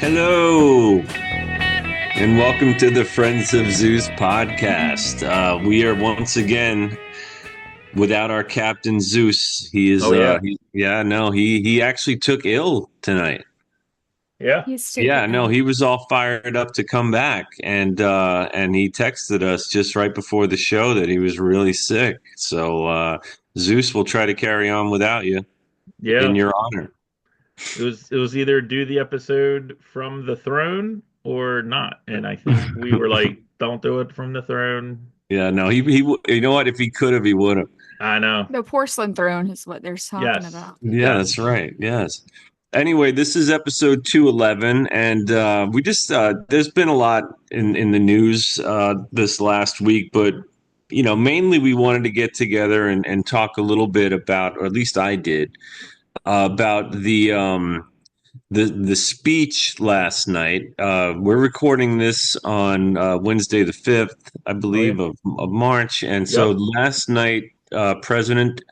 Hello, and welcome to the Friends of Zeus podcast. We are once again without our captain Zeus. He is, Oh yeah, he actually took ill tonight. yeah. He's Yeah, super no, ill. he was all fired up to come back, and he texted us just right before the show that he was really sick. So Zeus will try to carry on without you in Yeah. your honor. It was either do the episode from the throne or not. And I think we were like, don't do it from the throne. Yeah, no, you know what? If he could have, he would have. I know. The porcelain throne is what they're talking Yes. about. Yeah, Yes. that's right. Yes. Anyway, this is episode 211, and we just there's been a lot in the news this last week, but mainly we wanted to get together and talk a little bit about, or at least I did, about the speech last night. We're recording this on Wednesday the 5th, I Oh yeah. believe, of March, and so Yep. last night President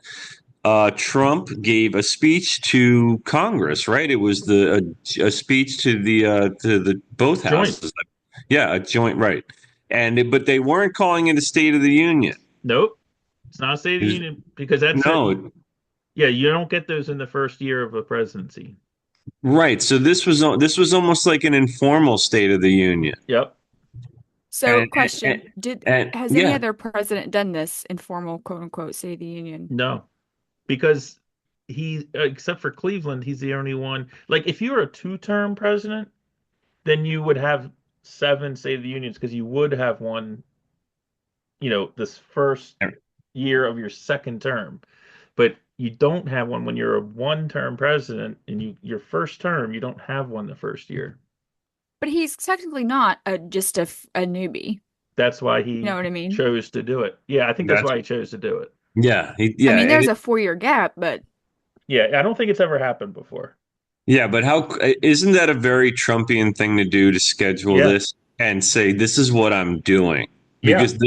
Trump gave a speech to Congress, right? It was a speech to the both Joint. houses. Yeah, a joint, right? But they weren't calling it a State of the Union. Nope. It's not a State of It the was- Union because that's it. no, Yeah, you don't get those in the first year of a presidency. right. So this was almost like an informal State of the Union, Yep. So, and question, did and has any yeah, other president done this informal quote unquote State of the Union? No. Because he except for Cleveland, he's the only one. Like if you were a two-term president, then you would have seven State of the Unions because you would have one, this first year of your second term. But you don't have one when you're a one-term president and your first term, you don't have one the first year. But he's technically not just a newbie. That's why You know he what I mean? chose to do it. Yeah, I think that's that's why he chose to do it. yeah, I yeah, mean, there's a 4-year gap, but Yeah, I don't think it's ever happened before. yeah. But how isn't that a very Trumpian thing to do to schedule Yeah, this and say this is what I'm doing yeah, because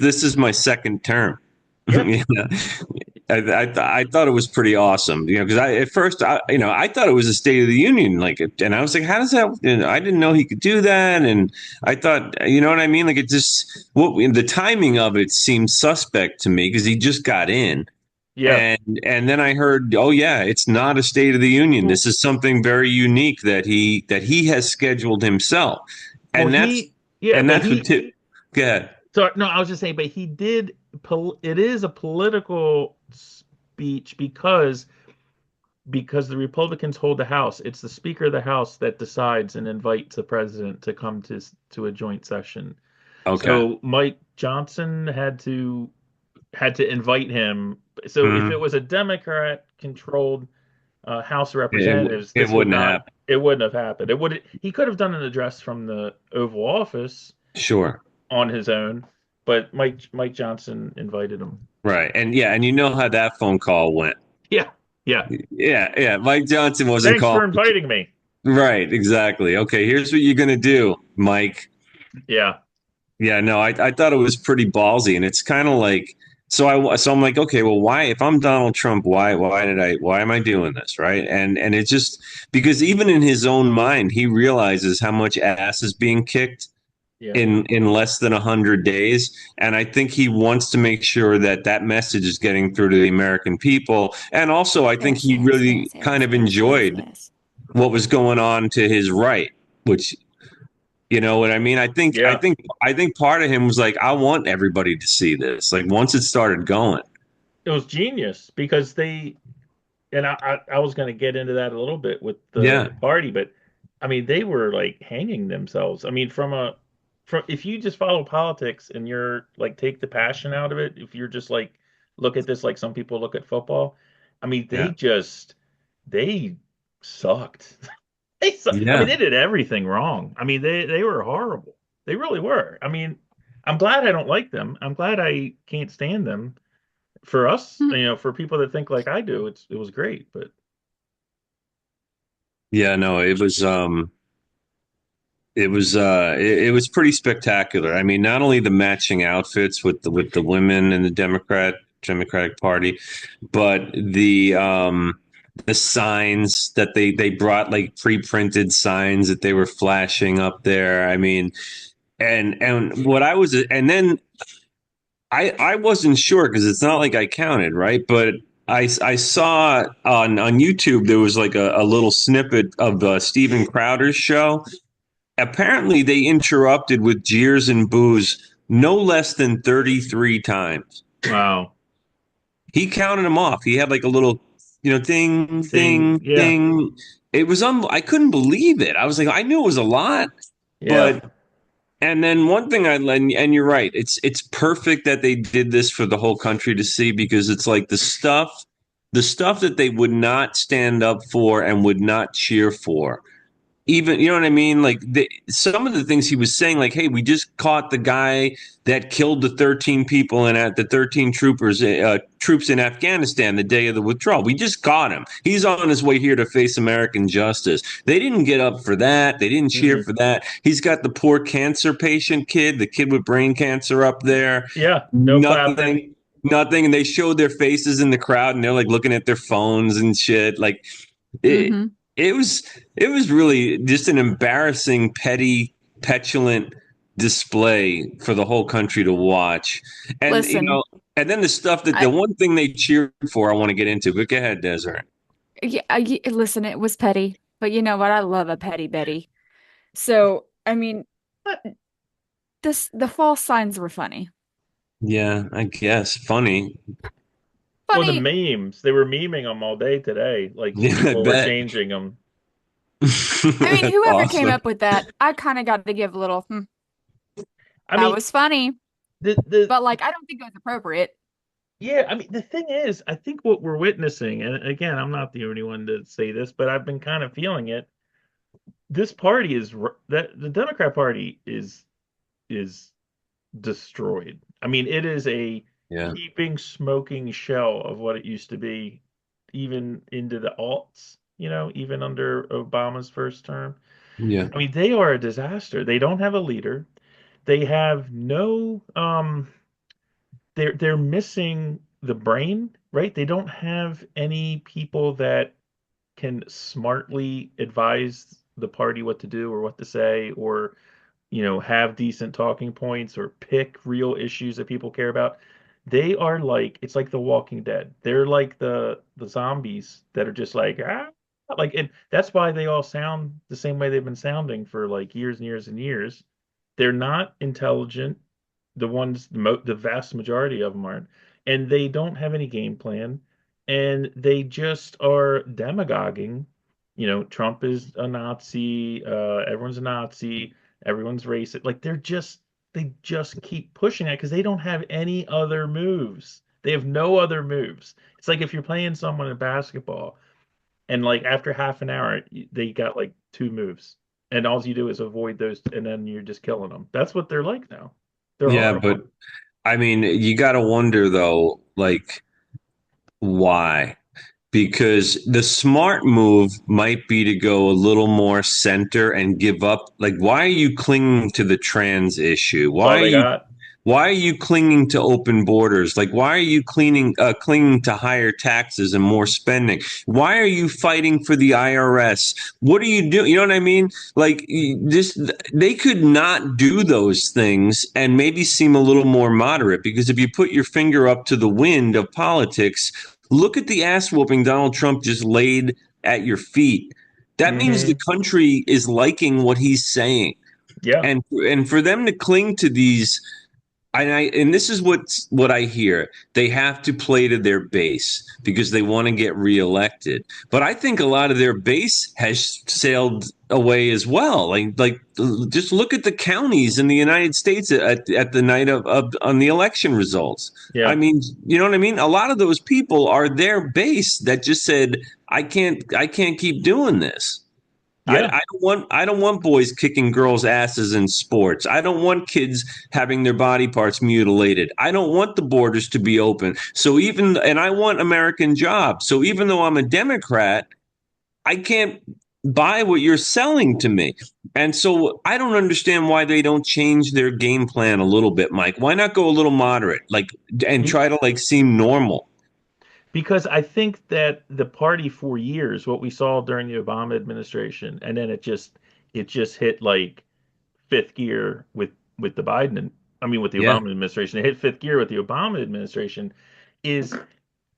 this is my second term. yeah. You know, I thought it was pretty awesome, because I at first I thought it was a State of the Union, like, and I was like, how does that? I didn't know he could do that, and I thought, you know what I mean, like it just the timing of it seemed suspect to me because he just got in, Yeah. and then I heard, oh yeah, it's not a State of the Union. Well, This is something very unique that he has scheduled himself, well, and that's yeah, and but that's what. Go ahead. so no, I was just saying, but he did, it is a political speech because the Republicans hold the House. It's the Speaker of the House that decides and invites the president to come to a joint session. Okay. So Mike Johnson had to invite him. So if it Mhm. was a Democrat controlled House of It, Representatives, it this would wouldn't not happen. it wouldn't have happened. It would He could have done an address from the Oval Office Sure. on his own, but Mike Johnson invited him. Right. And yeah, and you know how that phone call went. Yeah, yeah. Yeah, yeah. Mike Johnson wasn't Thanks calling. for inviting me. Right, exactly. Okay, here's what you're gonna do, Mike. Yeah, Yeah, no, I thought it was pretty ballsy, and it's kind of like I'm like, okay, well, why if I'm Donald Trump, why am I doing this, right? And it's just because even in his own mind, he realizes how much ass is being kicked yeah. in less than 100 days, and I think he wants to make sure that that message is getting through to the American people, and also I think yes, he yes, really yes, kind yes, of yes, yes, enjoyed yes. what was going on to his right, which you know what I mean. Yeah. I think part of him was like, I want everybody to see this. Like once it started going, It was genius because and I was going to get into that a little bit with yeah, the party, but I mean they were like hanging themselves. I mean from if you just follow politics and you're like take the passion out of it, if you're just like look at this like some people look at football, I mean yeah, they sucked. I mean yeah. they did everything wrong. I mean they were horrible. They really were. I mean I'm glad I don't like them. I'm glad I can't stand them. For us, Hmm. for people that think like I do, it was great, but Yeah, no, it was pretty spectacular. I mean, not only the matching outfits with the women in the Democratic Party, but the signs that they brought, like pre-printed signs that they were flashing up there. I mean, and what I was, and then I wasn't sure because it's not like I counted, right? But I saw on YouTube there was like a little snippet of Steven Crowder's show. Apparently, they interrupted with jeers and boos no less than 33 times. Wow. He counted them off. He had like a little, ding, Thing. ding, Yeah. ding. It was I couldn't believe it. I was like, I knew it was a lot, Yeah. but and then one thing and you're right. It's perfect that they did this for the whole country to see, because it's like the stuff that they would not stand up for and would not cheer for, even, you know what I mean? Like some of the things he was saying, like, "Hey, we just caught the guy that killed the 13 people and at the 13 troops in Afghanistan the day of the withdrawal. We just caught him. He's on his way here to face American justice." They didn't get up for that. They didn't cheer Mm-mm. for that. He's got the poor cancer patient kid, the kid with brain cancer up there. Yeah. No clapping. Nothing. Nothing. And they showed their faces in the crowd, and they're like looking at their phones and shit. Like it, Hmm. it was it was really just an embarrassing, petty, petulant display for the whole country to watch. And Listen, and then the stuff that the I one thing they cheered for, I want to get into. But go ahead, Desert. yeah, listen, it was petty, but you know what? I love a petty Betty. So, I mean, the false signs were funny. Yeah, I guess funny. Well, the Funny. memes, they were memeing them all day today. Like Yeah, I people were bet. changing them. I mean, That's whoever came awesome. up with that, I kind of got to give a little, I that mean, was funny, the but like, I don't think it was appropriate. yeah, I mean, the thing is, I think what we're witnessing, and again, I'm not the only one to say this, but I've been kind of feeling it. This party that the Democrat Party is destroyed. I mean, it is a Yeah, heaping, smoking shell of what it used to be, even into the aughts, even under Obama's first term. yeah, I mean, they are a disaster. They don't have a leader. They have no they're missing the brain, right? They don't have any people that can smartly advise the party what to do or what to say, or have decent talking points or pick real issues that people care about. They are like, it's like The Walking Dead. They're like the zombies that are just like, like, and that's why they all sound the same way they've been sounding for like years and years and years. They're not intelligent. The vast majority of them aren't, and they don't have any game plan, and they just are demagoguing. Trump is a Nazi. Everyone's a Nazi. Everyone's racist. Like they just keep pushing it because they don't have any other moves. They have no other moves. It's like if you're playing someone in basketball and like after half an hour they got like two moves, and all you do is avoid those, and then you're just killing them. That's what they're like now. They're yeah. But horrible. I mean, you got to wonder though, like, why? Because the smart move might be to go a little more center and give up. Like, why are you clinging to the trans issue? That's all they got. Why are you clinging to open borders? Like, why are you clinging to higher taxes and more spending? Why are you fighting for the IRS? What are you doing? You know what I mean? Like, this, they could not do those things and maybe seem a little more moderate, because if you put your finger up to the wind of politics, look at the ass whooping Donald Trump just laid at your feet. That means the Hmm. country is liking what he's saying. Yeah. And for them to cling to these, and this is what I hear. They have to play to their base because they want to get reelected. But I think a lot of their base has sailed away as well. Like just look at the counties in the United States at the night of on the election results. I Yeah. mean, you know what I mean? A lot of those people are their base that just said, I can't keep doing this. Yeah. I don't want boys kicking girls' asses in sports. I don't want kids having their body parts mutilated. I don't want the borders to be open. And I want American jobs. So even though I'm a Democrat, I can't buy what you're selling to me. And so I don't understand why they don't change their game plan a little bit, Mike. Why not go a little moderate, like, and Be- try to like seem normal? because I think that the party for years, what we saw during the Obama administration, and then it just hit like fifth gear with the Biden and I mean with the Yeah. Obama administration. It hit fifth gear with the Obama administration is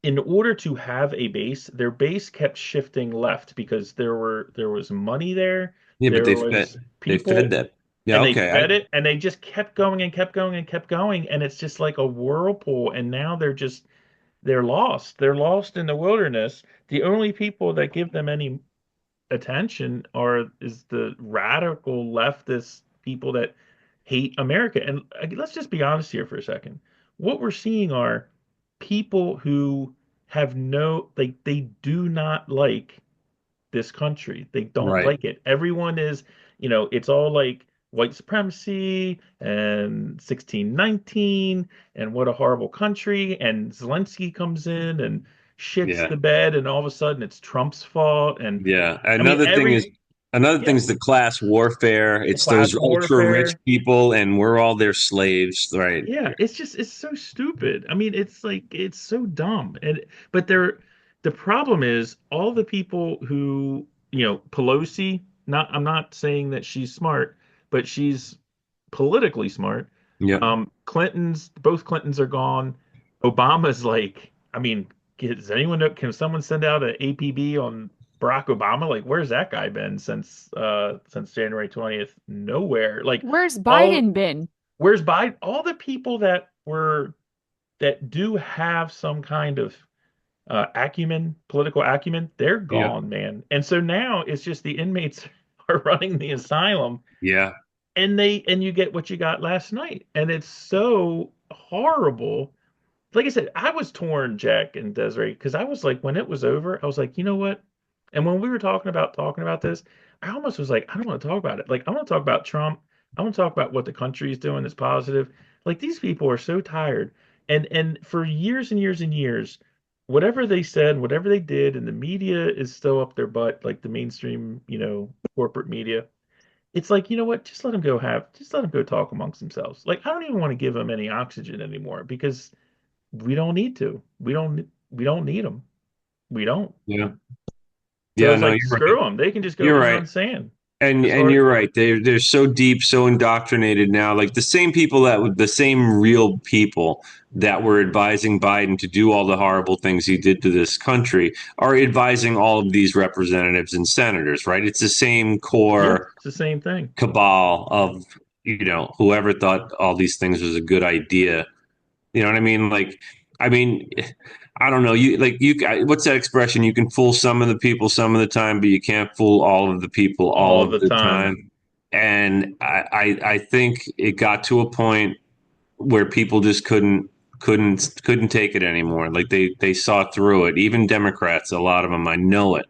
in order to have a base, their base kept shifting left because there was money there, Yeah, but there was they fed people, that. Yeah, and they okay. fed it, and they just kept going and kept going and kept going, and it's just like a whirlpool. And now they're lost. They're lost in the wilderness. The only people that give them any attention is the radical leftist people that hate America. And let's just be honest here for a second. What we're seeing are people who have no like they do not like this country. They don't Right. like it. Everyone is, it's all like white supremacy and 1619 and what a horrible country. And Zelensky comes in and shits Yeah. the bed, and all of a sudden it's Trump's fault. And Yeah. I mean, Another thing yeah, is the class warfare. the It's those class ultra rich warfare. people and we're all their slaves, right? Yeah, it's so stupid. I mean, it's like it's so dumb. But the problem is all the people who, Pelosi, not I'm not saying that she's smart, but she's politically smart. Yep. Both Clintons are gone. Obama's like, I mean, does anyone know, can someone send out an APB on Barack Obama? Like, where's that guy been since January 20th? Nowhere. Like Where's all Biden been? Where's Biden? All the people that do have some kind of acumen, political acumen, they're Yep. gone, man. And so now it's just the inmates are running the asylum, Yeah. and you get what you got last night, and it's so horrible. Like I said, I was torn, Jack and Desiree, because I was like, when it was over, I was like, you know what? And when we were talking about this, I almost was like, I don't want to talk about it. Like, I want to talk about Trump. I want to talk about what the country is doing that's positive. Like, these people are so tired. And for years and years and years, whatever they said, whatever they did, and the media is still up their butt, like the mainstream, corporate media. It's like, you know what? Just let them go talk amongst themselves. Like, I don't even want to give them any oxygen anymore because we don't need to. We don't need them. We don't. Yeah. So Yeah, it's no, like you're right. screw them. They can just go You're pound right. sand. And As and hard. you're right. They're so deep, so indoctrinated now. Like the same people the same real people that were advising Biden to do all the horrible things he did to this country are advising all of these representatives and senators, right? It's the same Yeah, core it's the same thing. cabal of, whoever thought all these things was a good idea. You know what I mean? Like, I mean, I don't know. What's that expression? You can fool some of the people some of the time, but you can't fool all of the people all All of the the time. time. And I think it got to a point where people just couldn't take it anymore. Like they saw through it. Even Democrats, a lot of them, I know it.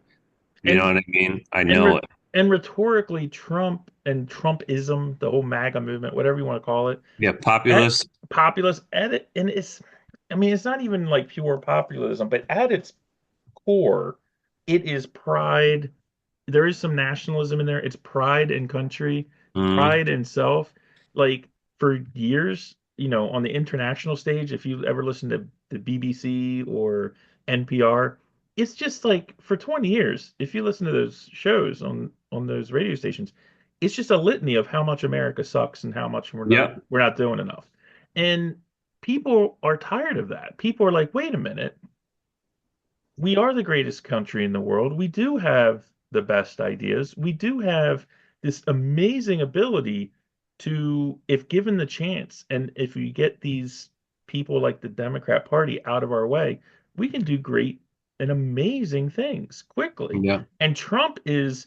You know And what I mean? I and know re it. and rhetorically, Trump and Trumpism, the whole MAGA movement, whatever you want to call it, Yeah, at populist. populist at it, and I mean, it's not even like pure populism, but at its core, it is pride. There is some nationalism in there. It's pride in country, Mm, pride in self. Like for years, on the international stage, if you ever listen to the BBC or NPR, it's just like for 20 years, if you listen to those shows on those radio stations, it's just a litany of how much America sucks and how much we're not yep. we're not doing enough. And people are tired of that. People are like, wait a minute, we are the greatest country in the world. We do have the best ideas. We do have this amazing ability to, if given the chance, and if we get these people like the Democrat Party out of our way, we can do great and amazing things quickly. Yeah. And Trump is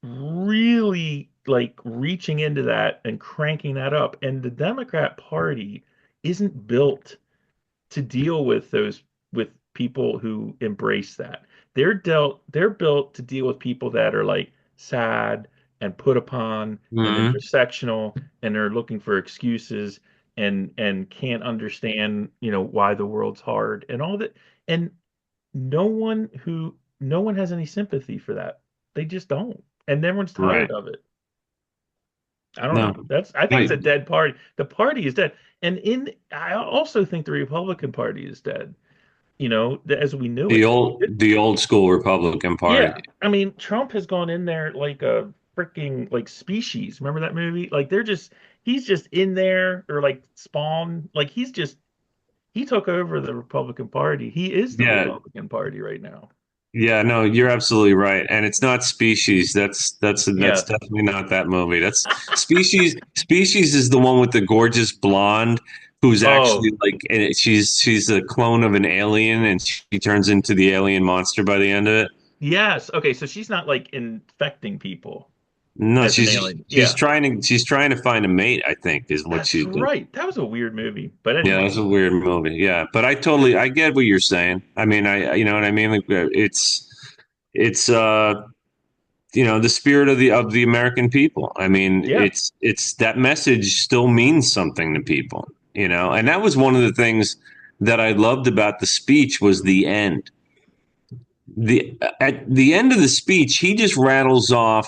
really like reaching into that and cranking that up. And the Democrat Party isn't built to deal with people who embrace that. They're built to deal with people that are like sad and put upon and Mm, intersectional, and they're looking for excuses and can't understand, why the world's hard and all that. And no one has any sympathy for that. They just don't. And everyone's right. tired of it. I don't No. know. I think it's a Right. dead party. The party is dead. And I also think the Republican Party is dead. as we knew The it. old school Republican Party. Yeah, I mean, Trump has gone in there like a freaking like species. Remember that movie? Like he's just in there or like Spawn. Like he took over the Republican Party. He is the Yeah, Republican Party right now. yeah, no, you're absolutely right. And it's not Species. That's Yeah. definitely not that movie. That's Species. Species is the one with the gorgeous blonde who's actually Oh, like she's a clone of an alien and she turns into the alien monster by the end of it. yes. Okay, so she's not like infecting people No, as an she's alien. she's Yeah, trying to she's trying to find a mate, I think, is what that's she's doing. right. That was a weird movie. But Yeah, anyway, that's a weird movie. Yeah, but I get what you're saying. I mean, you know what I mean? Like it's the spirit of the American people. I mean, yeah. it's that message still means something to people, and that was one of the things that I loved about the speech was the end. The At the end of the speech, he just rattles off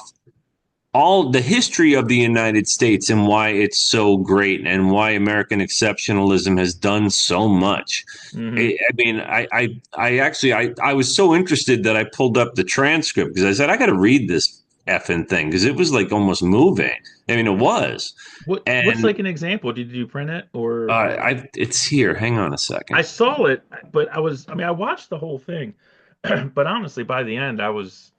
all the history of the United States and why it's so great and why American exceptionalism has done so much. Hmm. I mean, I actually, I was so interested that I pulled up the transcript because I said I got to read this effing thing because it was like almost moving. I mean, it was, What's and like an example? Did you print it or it's here. Hang on a I second. saw it, but I mean, I watched the whole thing, but honestly, by the end, I was,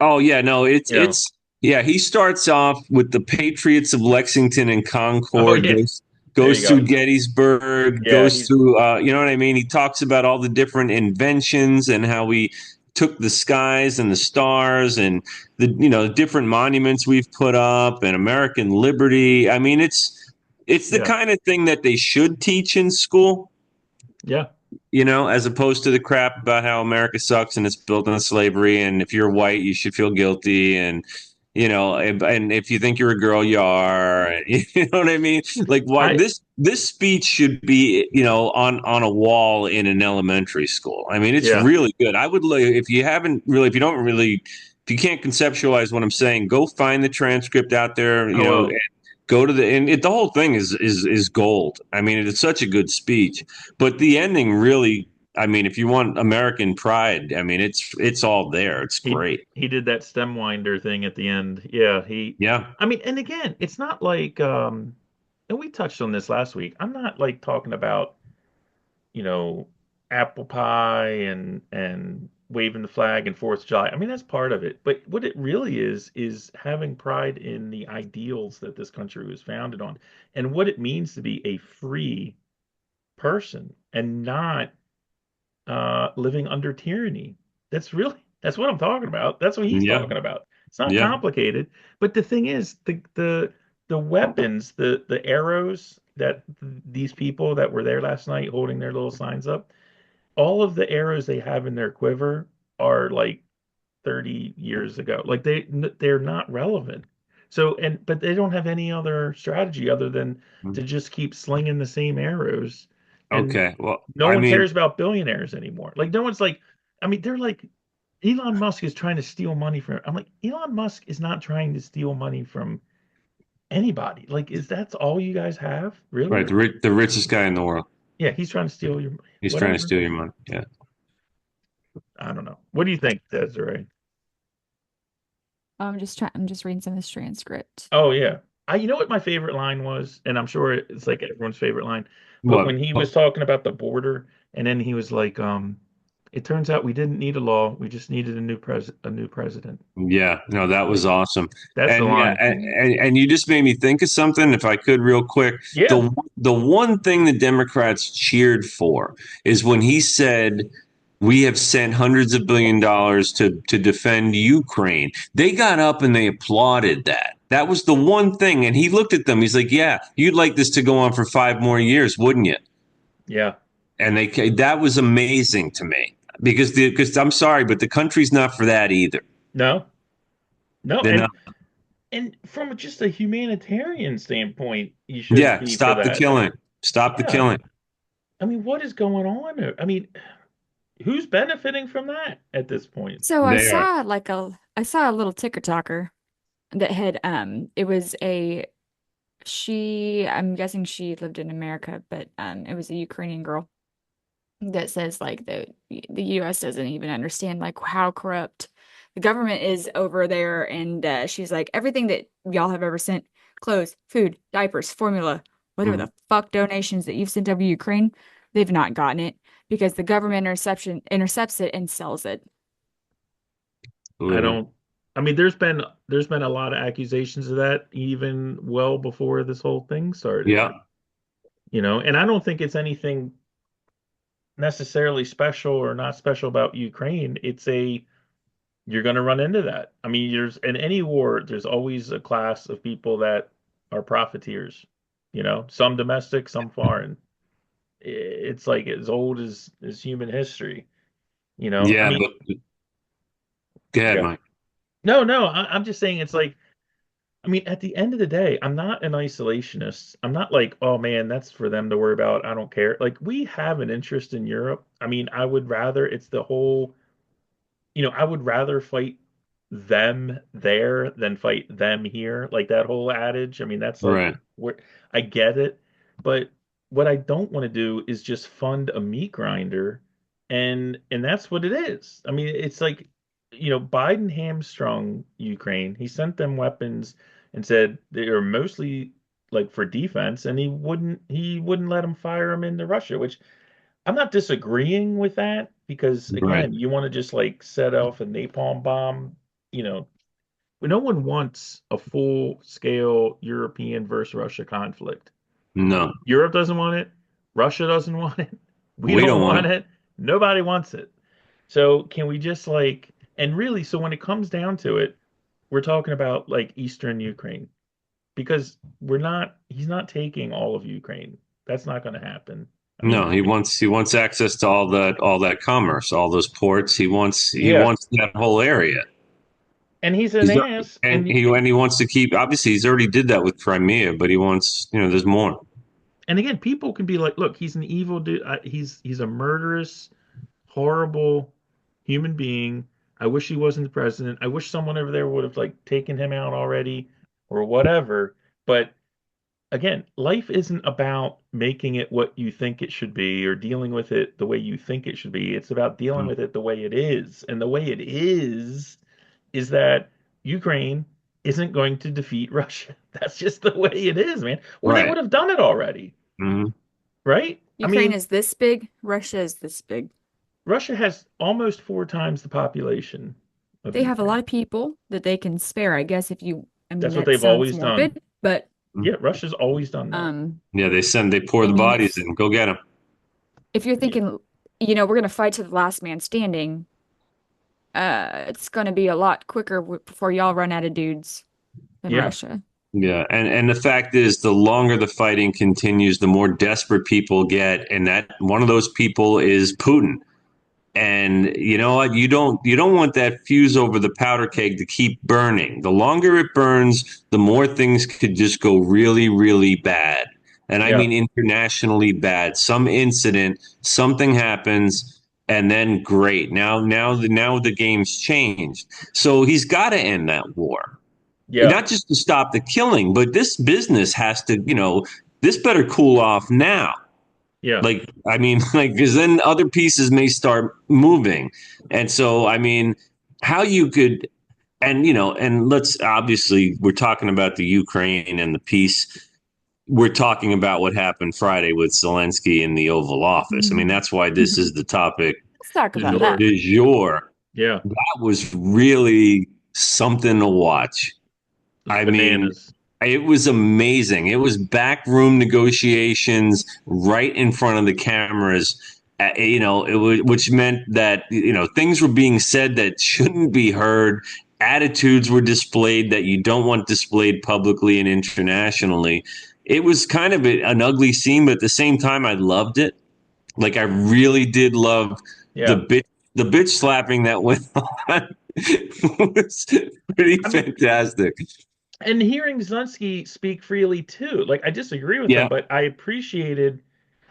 Oh yeah, no, you know, yeah. He starts off with the Patriots of Lexington and oh Concord, yeah, there you goes go. through Gettysburg, Yeah, goes he's through you know what I mean? He talks about all the different inventions and how we took the skies and the stars and the different monuments we've put up and American liberty. I mean, it's the yeah, kind of thing that they should teach in school, yeah, as opposed to the crap about how America sucks and it's built on slavery. And if you're white, you should feel guilty. And if you think you're a girl, you are. You know what I mean? Like, why I this speech should be, on a wall in an elementary school. I mean, it's yeah, really good. I would like if you haven't really, if you don't really, if you can't conceptualize what I'm saying, go find the transcript out there. I will. Go to the whole thing is gold. I mean, it's such a good speech, but the ending really. I mean, if you want American pride, I mean, it's all there. It's He great. he did that stem winder thing at the end. Yeah, Yeah. I mean, and again, it's not like and we touched on this last week. I'm not like talking about, you know, apple pie and waving the flag and Fourth of July. I mean, that's part of it. But what it really is having pride in the ideals that this country was founded on and what it means to be a free person and not living under tyranny. That's what I'm talking about. That's what he's Yeah. talking about. It's not Yeah. complicated. But the thing is, the weapons, the arrows that these people that were there last night holding their little signs up, all of the arrows they have in their quiver are like 30 years ago. Like they're not relevant. So but they don't have any other strategy other than to just keep slinging the same arrows. And Okay. Well, no I one mean, cares about billionaires anymore. Like no one's like, I mean, they're like Elon Musk is trying to steal money from. I'm like, Elon Musk is not trying to steal money from anybody. Like, is that's all you guys have? right, Really? the richest guy in the world. Yeah, he's trying to steal your He's trying to whatever. steal your money. Yeah. I don't know. What do you think, Desiree? I'm just reading some of this transcript. Oh yeah. You know what my favorite line was, and I'm sure it's like everyone's favorite line, but when What? he was talking about the border, and then he was like, it turns out we didn't need a law, we just needed a new president. Yeah, no, that was Like awesome. that's the And yeah, line. and you just made me think of something, if I could, real quick. Yeah. The one thing the Democrats cheered for is when he said, "We have sent hundreds of $billions to defend Ukraine." They got up and they applauded that. That was the one thing. And he looked at them. He's like, "Yeah, you'd like this to go on for 5 more years, wouldn't you?" Yeah. And that was amazing to me because I'm sorry, but the country's not for that either. No. No, They're not. and from just a humanitarian standpoint, you shouldn't Yeah, be for stop the that. killing. Stop the Yeah. killing. I mean, what is going on? I mean, who's benefiting from that at this point? So They are. I saw a little ticker talker that had it was a she I'm guessing she lived in America, but it was a Ukrainian girl. that says like the US doesn't even understand like how corrupt the government is over there, and she's like everything that y'all have ever sent, clothes, food, diapers, formula, whatever Mhm. the fuck donations that you've sent over Ukraine, they've not gotten it because the government intercepts it and sells it. I Absolutely. don't. I mean, there's been a lot of accusations of that even well before this whole thing started. Yeah. And I don't think it's anything necessarily special or not special about Ukraine. You're going to run into that. I mean, there's in any war, there's always a class of people that are profiteers. Some domestic, some foreign. It's like as old as human history. I Yeah, mean, but go ahead, yeah. Mike. No, no, I'm just saying it's like, I mean, at the end of the day, I'm not an isolationist. I'm not like, oh man, that's for them to worry about. I don't care. Like, we have an interest in Europe. I mean, I would rather it's the whole, I would rather fight them there than fight them here. Like that whole adage. I mean, that's like Right. where I get it. But what I don't want to do is just fund a meat grinder. And that's what it is. I mean, it's like, Biden hamstrung Ukraine. He sent them weapons and said they are mostly like for defense, and he wouldn't let them fire them into Russia, which I'm not disagreeing with that because Right. again, you want to just like set off a napalm bomb, you know. No one wants a full scale European versus Russia conflict. No, Europe doesn't want it. Russia doesn't want it. We we don't don't want want it. it. Nobody wants it. So can we just like, and really, so when it comes down to it, we're talking about like Eastern Ukraine because he's not taking all of Ukraine. That's not going to happen. I No, mean, he wants access to all that commerce, all those ports. He yeah. wants that whole area. And he's an He's ass. and he wants to keep. Obviously, he's already did that with Crimea, but he wants. There's more. And again, people can be like, look, he's an evil dude. He's a murderous, horrible human being. I wish he wasn't the president. I wish someone over there would have like taken him out already or whatever. But again, life isn't about making it what you think it should be or dealing with it the way you think it should be. It's about dealing with it the way it is. And the way it is that Ukraine isn't going to defeat Russia. That's just the way it is, man. Or they Right. would have done it already, Hmm. right? I Ukraine mean, is this big, Russia is this big. Russia has almost 4 times the population of They have a lot Ukraine. of people that they can spare, I guess, I mean, That's what that they've sounds always done. morbid, but Yeah, Russia's always done that. um, Yeah, they pour I the mean, bodies in. Go get them. if you're Yeah. thinking, we're gonna fight to the last man standing, it's gonna be a lot quicker before y'all run out of dudes than Yeah. Russia. Yeah, and the fact is, the longer the fighting continues, the more desperate people get, and that one of those people is Putin. And you know what? You don't want that fuse over the powder keg to keep burning. The longer it burns, the more things could just go really, really bad. And I Yeah. mean internationally bad. Some incident, something happens, and then great. Now the game's changed. So he's got to end that war. Yeah. Not just to stop the killing, but this business has to, this better cool off now. Yeah. Like, I mean, like, because then other pieces may start moving. And so, I mean, how you could, and let's obviously, we're talking about the Ukraine and the peace. We're talking about what happened Friday with Zelensky in the Oval Office. I mean, Mhm. that's why this is the topic Let's talk Du about jour. that. du jour. Yeah. That was really something to watch. It's I mean, bananas. it was amazing. It was backroom negotiations right in front of the cameras. Which meant that things were being said that shouldn't be heard. Attitudes were displayed that you don't want displayed publicly and internationally. It was kind of an ugly scene, but at the same time, I loved it. Like I really did love the Yeah. bitch, the bitch slapping that went on. was pretty I mean, fantastic. and hearing Zelensky speak freely too. Like I disagree with him, Yeah. but I appreciated.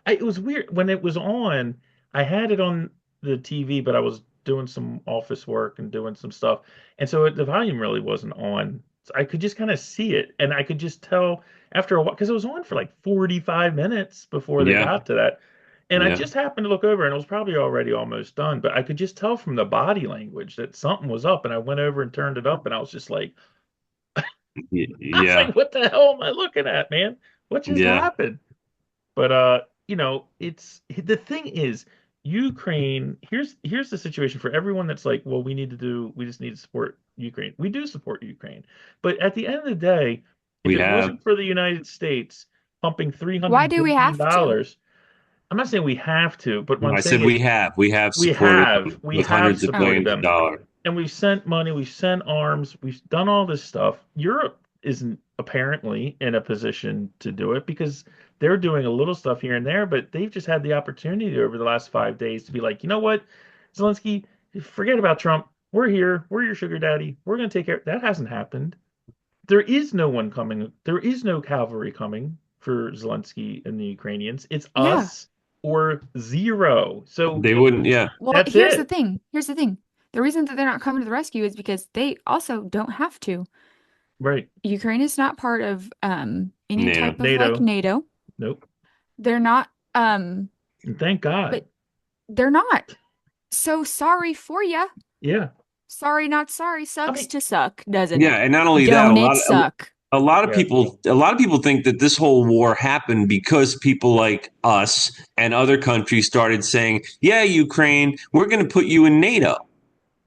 It was weird when it was on. I had it on the TV, but I was doing some office work and doing some stuff, and so the volume really wasn't on. So I could just kind of see it, and I could just tell after a while because it was on for like 45 minutes before they Yeah. got to that. And I Yeah. just happened to look over and it was probably already almost done, but I could just tell from the body language that something was up. And I went over and turned it up and I was just like, I was Yeah. like, what the hell am I looking at, man? What just Yeah. happened? But it's the thing is, Ukraine, here's the situation for everyone that's like, well, we just need to support Ukraine. We do support Ukraine. But at the end of the day, if We it have. wasn't for the United States pumping Why 300 do we billion have to? dollars, I'm not saying we have to, but what No, I'm I saying said is we have we supported have them we with have hundreds of Oh, supported billions of them dollars. and we've sent money, we've sent arms, we've done all this stuff. Europe isn't apparently in a position to do it because they're doing a little stuff here and there, but they've just had the opportunity over the last 5 days to be like, you know what, Zelensky, forget about Trump. We're here. We're your sugar daddy. We're going to take care. That hasn't happened. There is no one coming. There is no cavalry coming for Zelensky and the Ukrainians. It's yeah. us or zero. So They wouldn't. Yeah. Well, that's it. Here's the thing. The reason that they're not coming to the rescue is because they also don't have to. Right. Ukraine is not part of any Yeah. type of like NATO. NATO. Nope. They're not And thank God. but they're not. So sorry for ya. Yeah. Sorry, not sorry. I Sucks mean, to suck, doesn't Yeah. it? And not only that, Don't it suck? yeah. a lot of people think that this whole war happened because people like us and other countries started saying, "Yeah, Ukraine, we're going to put you in NATO,"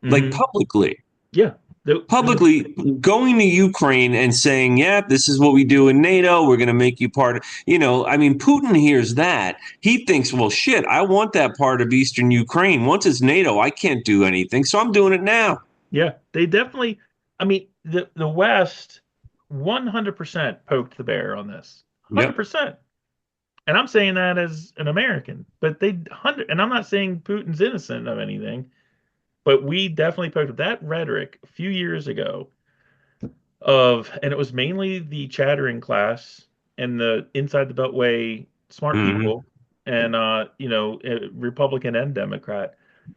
like Hmm. publicly. Yeah. The, Publicly going to Ukraine and saying, "Yeah, this is what we do in NATO. We're going to make you part of." I mean, Putin hears that. He thinks, "Well, shit, I want that part of Eastern Ukraine. Once it's NATO, I can't do anything, so I'm doing it now." yeah. They definitely. I mean, the West 100% poked the bear on this. Yep. 100%. And I'm saying that as an American, but they 100. And I'm not saying Putin's innocent of anything, but we definitely poked that rhetoric a few years ago and it was mainly the chattering class and the inside the beltway smart Hmm. people and Republican and Democrat,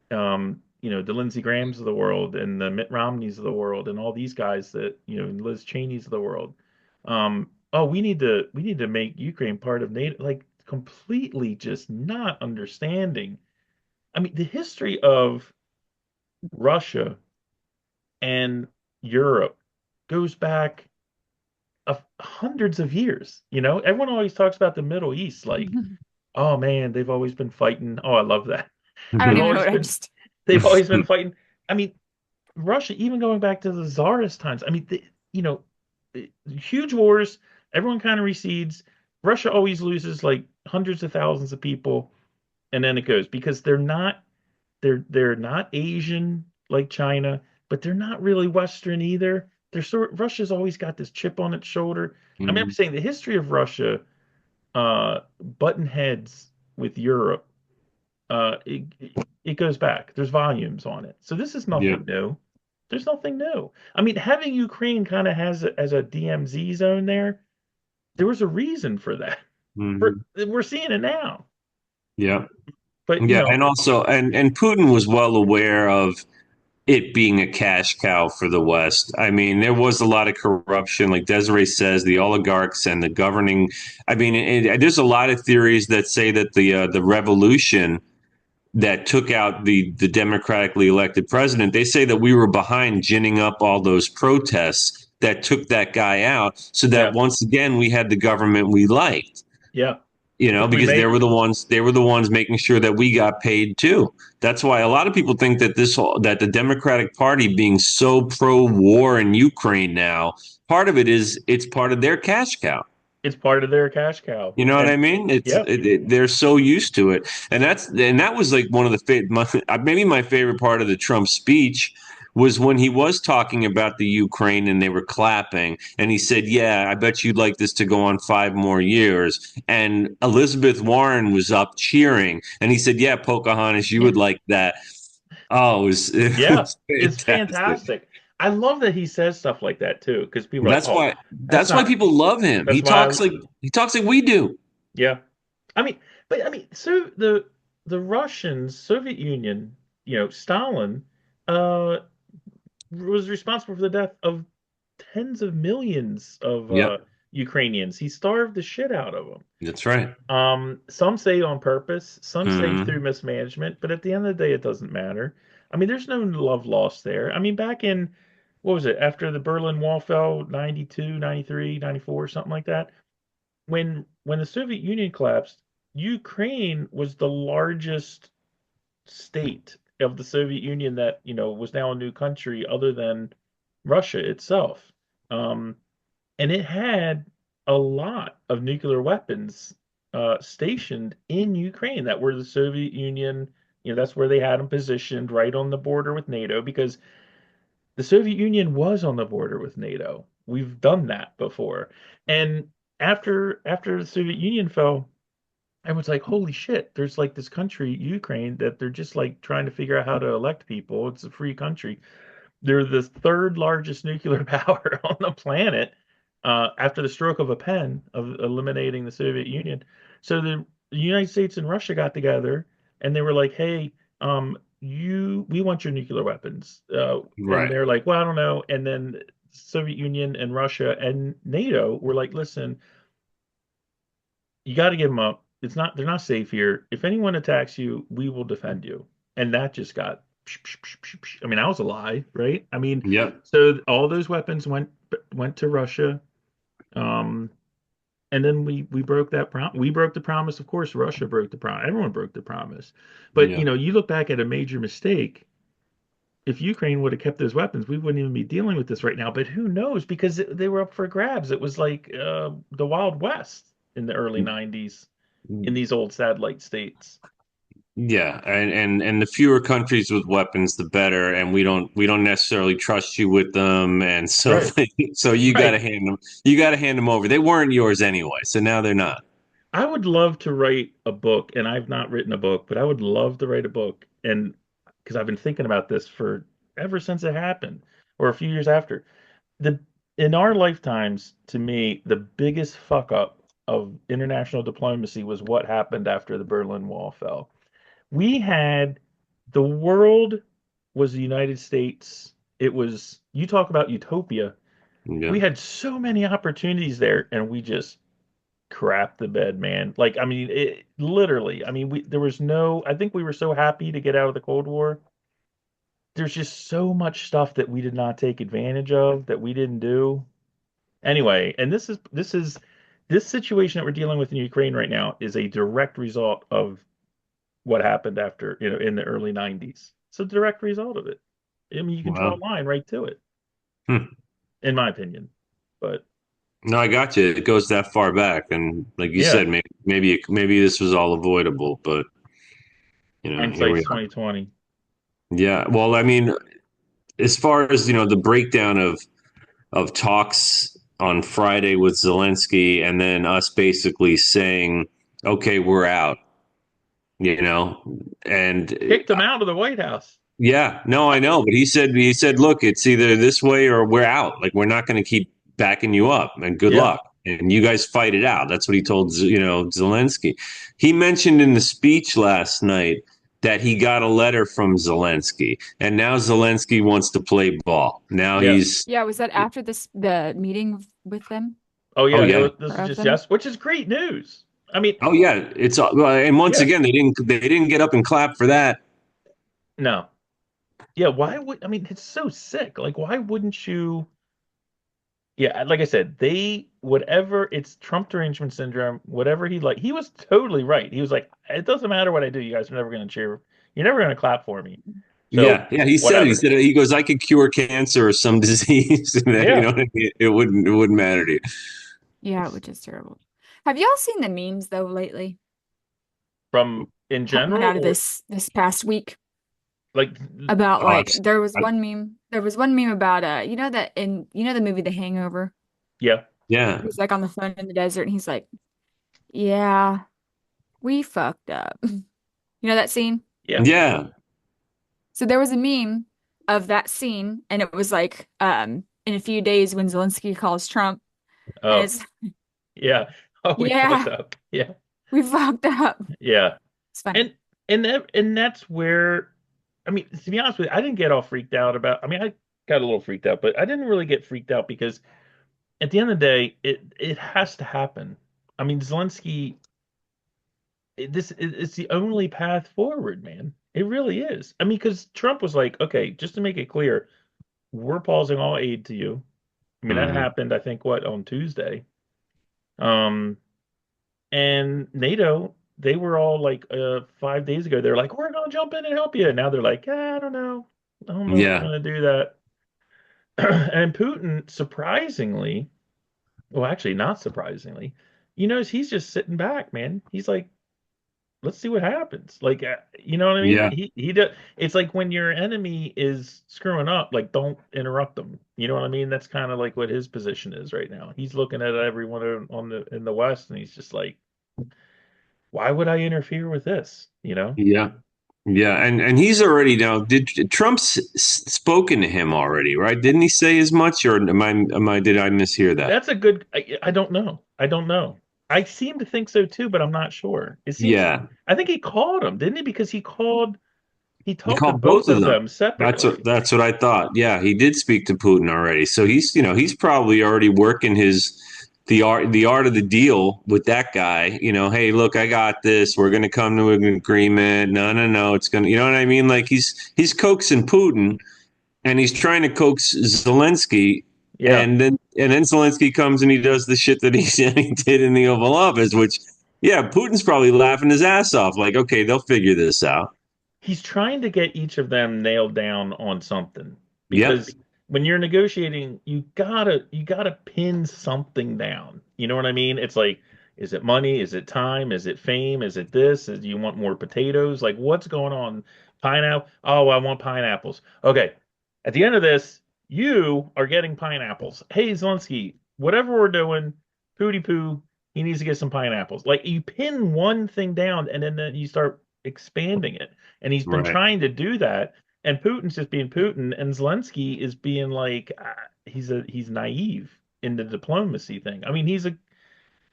the Lindsey Grahams of the world and the Mitt Romneys of the world and all these guys that Liz Cheney's of the world. Oh, we need to make Ukraine part of NATO, like completely just not understanding. I mean, the history of Russia and Europe goes back of hundreds of years. Everyone always talks about the Middle East, like, oh man, they've always been fighting. Oh, I love that. I don't They've even know always what I been just they've always been fighting. I mean, Russia, even going back to the Tsarist times. I mean, huge wars. Everyone kind of recedes. Russia always loses like hundreds of thousands of people, and then it goes because they're not Asian like China, but they're not really Western either. Russia's always got this chip on its shoulder. I mean, I'm saying the history of Russia, button heads with Europe, it goes back. There's volumes on it. So this is Yeah. nothing new. There's nothing new. I mean, having Ukraine kind of has as a DMZ zone there, there was a reason for that. Hmm. We're seeing it now. Yeah. But Yeah. And also, and Putin was well aware of it being a cash cow for the West. I mean, there was a lot of corruption, like Desiree says, the oligarchs and the governing. I mean, there's a lot of theories that say that the revolution that took out the democratically elected president, they say that we were behind ginning up all those protests that took that guy out, so that yeah, once again we had the government we liked. yeah. Because we Because made they were the ones making sure that we got paid too. That's why a lot of people think that that the Democratic Party being so pro war in Ukraine now, part of it is it's part of their cash cow. it's part of their cash cow. You know what And I mean? yeah, They're so used to it, and that was like one of maybe my favorite part of the Trump speech was when he was talking about the Ukraine and they were clapping, and he said, "Yeah, I bet you'd like this to go on 5 more years." And Elizabeth Warren was up cheering, and he said, "Yeah, Pocahontas, you yeah. would like that." Oh, it yeah, was it's fantastic. fantastic. I love that he says stuff like that too, because people are like, That's "Oh, why that's that's why not." people love him. That's why, He talks like we do. yeah. I mean, but I mean, so the Russians, Soviet Union, Stalin, uh, was responsible for the death of tens of millions of Yep. Ukrainians. He starved the shit out of them. That's right. Some say on purpose, some say through Hmm. mismanagement, but at the end of the day, it doesn't matter. I mean, there's no love lost there. I mean, back in, what was it, after the Berlin Wall fell, 92, 93, 94, something like that, when the Soviet Union collapsed, Ukraine was the largest state of the Soviet Union that, was now a new country other than Russia itself. Um, and it had a lot of nuclear weapons stationed in Ukraine that were the Soviet Union. That's where they had them positioned right on the border with NATO because the Soviet Union was on the border with NATO. We've done that before. And after the Soviet Union fell, everyone's like, holy shit, there's like this country, Ukraine, that they're just like trying to figure out how to elect people. It's a free country. They're the third largest nuclear power on the planet after the stroke of a pen of eliminating the Soviet Union. So the United States and Russia got together and they were like, hey, we want your nuclear weapons. And Right. they're like, well, I don't know. And then Soviet Union and Russia and NATO were like, listen, you got to give them up. They're not safe here. If anyone attacks you, we will defend you. And that just got, I mean, that was a lie, right? I mean, Yep. so all those weapons went to Russia. Um, and then we broke that we broke the promise. Of course, Russia broke the promise. Everyone broke the promise. But Yeah. you look back at a major mistake. If Ukraine would have kept those weapons, we wouldn't even be dealing with this right now. But who knows? Because they were up for grabs. It was like the Wild West in the early 90s in these old satellite states. Yeah, and the fewer countries with weapons, the better. And we don't necessarily trust you with them, and so Right. so you got to Right. hand them over. They weren't yours anyway, so now they're not. I would love to write a book, and I've not written a book, but I would love to write a book. And because I've been thinking about this for ever since it happened, or a few years after. The in our lifetimes, to me, the biggest fuck up of international diplomacy was what happened after the Berlin Wall fell. We had the world was the United States. It was, you talk about utopia. Yeah. We had so many opportunities there, and we just crap the bed, man. Like, I mean, it literally, I mean, there was no, I think we were so happy to get out of the Cold War. There's just so much stuff that we did not take advantage of that we didn't do. Anyway, and this situation that we're dealing with in Ukraine right now is a direct result of what happened after, in the early 90s. It's a direct result of it. I mean, you can draw a Well, line right to it, hmm. in my opinion. But No, I got you. It goes that far back, and like you yeah, said, maybe this was all avoidable, but here we hindsight's are. 2020. Yeah. Well, I mean, as far as the breakdown of talks on Friday with Zelensky, and then us basically saying, "Okay, we're out," you know, and Kicked him out of the White House. yeah, no, I know, but he said, look, it's either this way or we're out. Like we're not going to keep backing you up, and good Yeah, luck. And you guys fight it out. That's what he told Zelensky. He mentioned in the speech last night that he got a letter from Zelensky, and now Zelensky wants to play ball. Now yeah. he's Yeah, was that after the meeting with them Oh oh yeah, yeah. this or is of just them? yes, which is great news. I mean, Oh yeah, it's and once yeah, again they didn't get up and clap for that. no, yeah. Why would I mean? It's so sick. Like, why wouldn't you? Yeah, like I said, whatever it's Trump derangement syndrome, whatever he was totally right. He was like, it doesn't matter what I do, you guys are never going to cheer. You're never going to clap for me. So Yeah, yeah, he said it. He whatever. said it. He goes, "I could cure cancer or some disease, and then, Yeah, what I mean? It wouldn't matter to you." Yeah, which is terrible. Have y'all seen the memes though lately from in coming general out of or this past week like, about Oh, like there was one meme about that in the movie The Hangover. yeah, yeah, He's like on the phone in the desert and he's like, "Yeah, we fucked up." You know that scene? yeah. yeah, So there was a meme of that scene and it was like in a few days when Zelensky calls Trump and Oh, it's yeah. Oh, we fucked yeah, up. Yeah, we fucked up. yeah. It's funny. And that's where, I mean, to be honest with you, I didn't get all freaked out about. I mean, I got a little freaked out, but I didn't really get freaked out because at the end of the day, it has to happen. I mean, Zelensky, it's the only path forward, man. It really is. I mean, because Trump was like, okay, just to make it clear, we're pausing all aid to you. I mean, that Hmm. happened, I think, what, on Tuesday. Um, and NATO, they were all like 5 days ago, they're like, we're gonna jump in and help you. And now they're like, I don't know. I don't know if we're Yeah, gonna do that. And Putin, surprisingly, well, actually, not surprisingly, he's just sitting back, man. He's like, let's see what happens. Like, you know what I mean? yeah, He does. It's like when your enemy is screwing up, like don't interrupt them. You know what I mean? That's kind of like what his position is right now. He's looking at everyone on the in the West, and he's just like, why would I interfere with this? You know? yeah. Yeah, and he's already now. Did Trump's spoken to him already? Right? Didn't he say as much, or am I? Did I mishear that? That's a good. I don't know. I don't know. I seem to think so too, but I'm not sure. It seems. Yeah, I think he called him, didn't he? Because he called. He he talked to called both both of of them. them That's what separately. that's what I thought. Yeah, he did speak to Putin already. So he's probably already working his the art of the deal with that guy. Hey, look, I got this. We're going to come to an agreement. No, no, no. It's going to, you know what I mean? Like he's coaxing Putin and he's trying to coax Zelensky, Yeah. and then Zelensky comes and he does the shit that he he did in the Oval Office, which yeah, Putin's probably laughing his ass off. Like, okay, they'll figure this out. He's trying to get each of them nailed down on something Yep. because when you're negotiating, you gotta pin something down. You know what I mean? It's like, is it money? Is it time? Is it fame? Is it this? Do you want more potatoes? Like, what's going on? Pineapple? Oh, I want pineapples. Okay. At the end of this, you are getting pineapples. Hey, Zelensky, whatever we're doing, pooty poo, he needs to get some pineapples. Like you pin one thing down and then you start expanding it. And he's been Right. trying to do that. And Putin's just being Putin, and Zelensky is being like he's naive in the diplomacy thing. I mean, he's a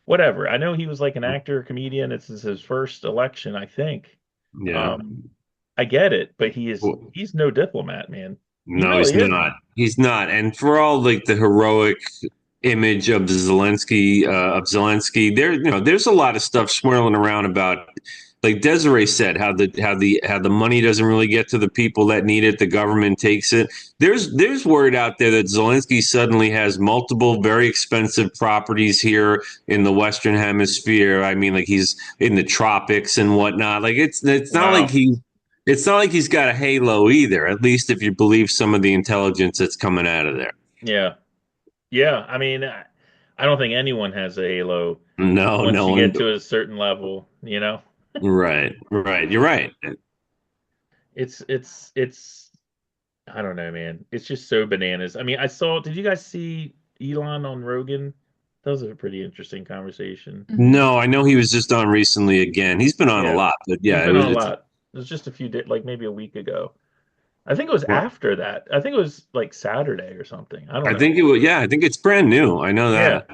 whatever. I know he was like an actor, comedian. This is his first election, I think. Yeah. Um, I get it, but Well, he's no diplomat, man. He no, he's really isn't. not. He's not. And for all like the heroic image of Zelensky, there's a lot of stuff swirling around about, like Desiree said, how the money doesn't really get to the people that need it. The government takes it. There's word out there that Zelensky suddenly has multiple very expensive properties here in the Western Hemisphere. I mean, like he's in the tropics and whatnot. Like Wow. it's not like he's got a halo either. At least if you believe some of the intelligence that's coming out of there. Yeah. Yeah. I mean, I don't think anyone has a halo No, once no you one. get to a certain level, you know? Right, right. You're right. It's I don't know, man. It's just so bananas. I mean, did you guys see Elon on Rogan? That was a pretty interesting conversation. Mhm. No, I know he was just on recently again. He's been on a Yeah. lot, but He's yeah, it been was. on a lot. It was just a few days, like maybe a week ago. I think it was Well, after that. I think it was like Saturday or something. I don't I know. think it was. Yeah, I think it's brand new. I know Yeah. that.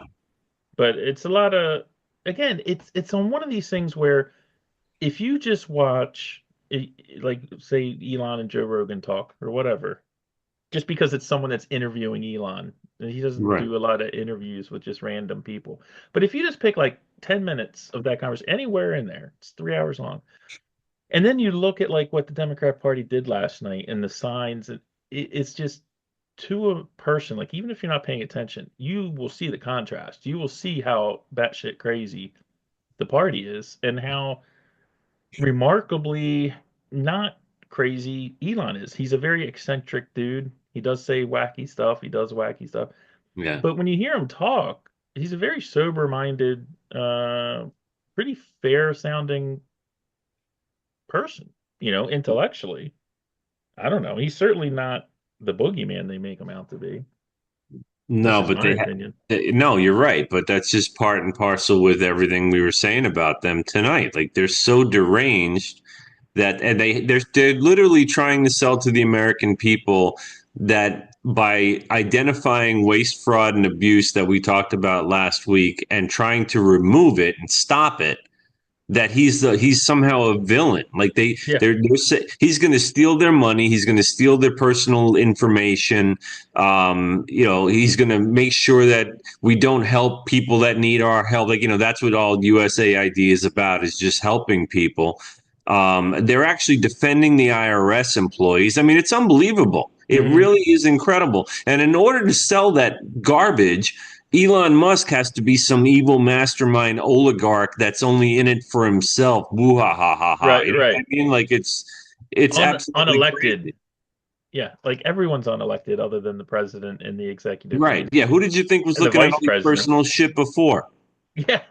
But it's a lot of again, it's on one of these things where if you just watch like say Elon and Joe Rogan talk or whatever, just because it's someone that's interviewing Elon. And he doesn't Right. do a lot of interviews with just random people. But if you just pick like 10 minutes of that conversation, anywhere in there, it's 3 hours long. And then you look at like what the Democrat Party did last night and the signs, it's just to a person, like even if you're not paying attention, you will see the contrast. You will see how batshit crazy the party is and how remarkably not crazy Elon is. He's a very eccentric dude. He does say wacky stuff. He does wacky stuff. Yeah. But when you hear him talk, he's a very sober-minded, pretty fair-sounding person, intellectually. I don't know. He's certainly not the boogeyman they make him out to be. That's No, just but my opinion. no, you're right. But that's just part and parcel with everything we were saying about them tonight. Like they're so deranged that, and they're literally trying to sell to the American people that by identifying waste, fraud, and abuse that we talked about last week and trying to remove it and stop it, that he's somehow a villain. Like Yeah. he's going to steal their money, he's going to steal their personal information. He's going to make sure that we don't help people that need our help. Like, that's what all USAID is about, is just helping people. They're actually defending the IRS employees. I mean, it's unbelievable. It Hmm. really is incredible. And in order to sell that garbage, Elon Musk has to be some evil mastermind oligarch that's only in it for himself. Woo ha ha ha ha. Right, You know what I right. mean? Like it's absolutely Unelected. crazy. Yeah, like everyone's unelected other than the president and the executive Right. branch Yeah. Who did you think was and the looking at vice all your president. personal shit before? Yeah,